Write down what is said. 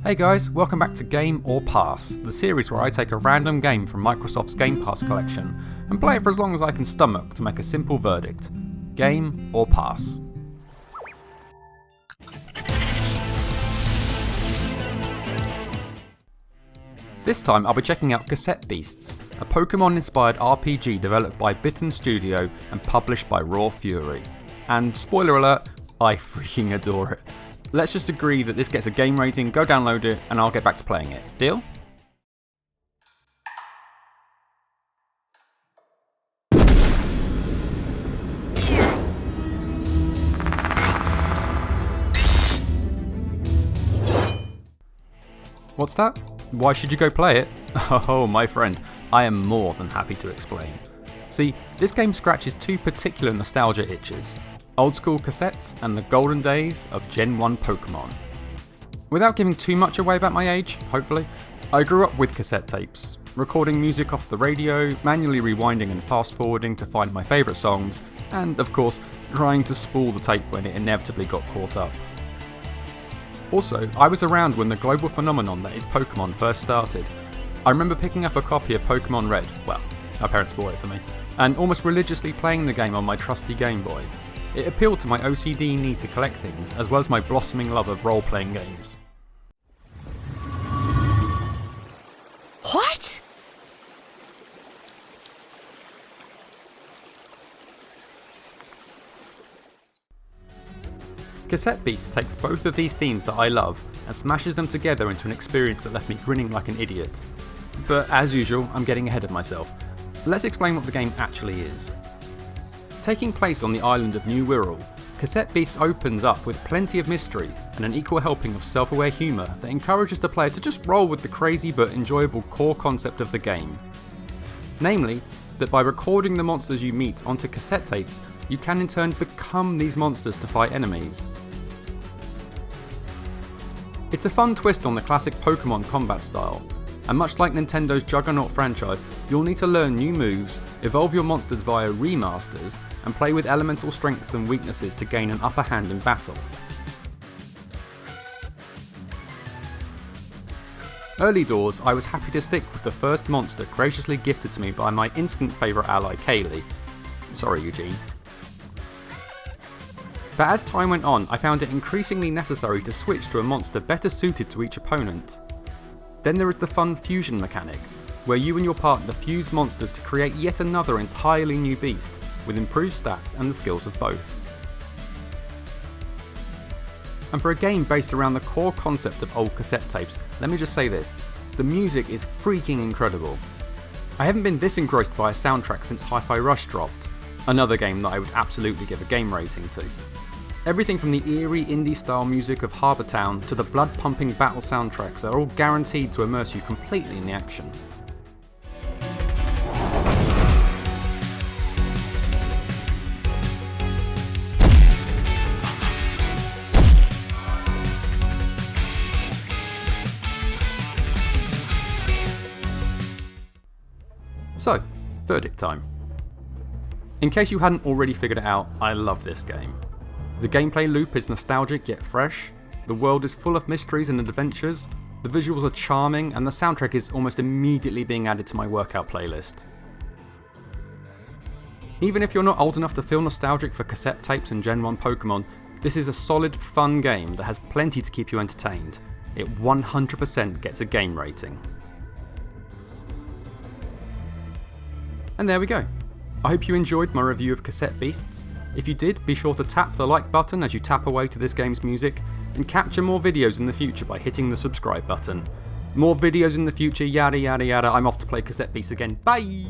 Hey guys, welcome back to Game or Pass, the series where I take a random game from Microsoft's Game Pass collection and play it for as long as I can stomach to make a simple verdict. Game or Pass. This time I'll be checking out Cassette Beasts, a Pokemon-inspired RPG developed by Bitten Studio and published by Raw Fury. And spoiler alert, I freaking adore it. Let's just agree that this gets a game rating, go download it, and I'll get back to playing it. Deal? What's that? Why should you go play it? Oh, my friend, I am more than happy to explain. See, this game scratches two particular nostalgia itches. Old school cassettes and the golden days of Gen 1 Pokemon. Without giving too much away about my age, hopefully, I grew up with cassette tapes, recording music off the radio, manually rewinding and fast forwarding to find my favourite songs, and of course, trying to spool the tape when it inevitably got caught up. Also, I was around when the global phenomenon that is Pokemon first started. I remember picking up a copy of Pokemon Red, well, my parents bought it for me, and almost religiously playing the game on my trusty Game Boy. It appealed to my OCD need to collect things, as well as my blossoming love of role-playing games. What? Cassette Beasts takes both of these themes that I love and smashes them together into an experience that left me grinning like an idiot. But as usual, I'm getting ahead of myself. Let's explain what the game actually is. Taking place on the island of New Wirral, Cassette Beasts opens up with plenty of mystery and an equal helping of self-aware humour that encourages the player to just roll with the crazy but enjoyable core concept of the game. Namely, that by recording the monsters you meet onto cassette tapes, you can in turn become these monsters to fight enemies. It's a fun twist on the classic Pokemon combat style, and much like Nintendo's Juggernaut franchise, you'll need to learn new moves, evolve your monsters via remasters, and play with elemental strengths and weaknesses to gain an upper hand in battle. Early doors, I was happy to stick with the first monster graciously gifted to me by my instant favourite ally Kaylee. Sorry, Eugene. But as time went on, I found it increasingly necessary to switch to a monster better suited to each opponent. Then there is the fun fusion mechanic, where you and your partner fuse monsters to create yet another entirely new beast, with improved stats and the skills of both. And for a game based around the core concept of old cassette tapes, let me just say this, the music is freaking incredible. I haven't been this engrossed by a soundtrack since Hi-Fi Rush dropped, another game that I would absolutely give a game rating to. Everything from the eerie indie-style music of Harbour Town to the blood-pumping battle soundtracks are all guaranteed to immerse you completely in the action. So, verdict time. In case you hadn't already figured it out, I love this game. The gameplay loop is nostalgic yet fresh, the world is full of mysteries and adventures, the visuals are charming, and the soundtrack is almost immediately being added to my workout playlist. Even if you're not old enough to feel nostalgic for cassette tapes and Gen 1 Pokemon, this is a solid, fun game that has plenty to keep you entertained. It 100% gets a game rating. And there we go. I hope you enjoyed my review of Cassette Beasts. If you did, be sure to tap the like button as you tap away to this game's music, and capture more videos in the future by hitting the subscribe button. More videos in the future, yada yada yada, I'm off to play Cassette Beasts again, bye!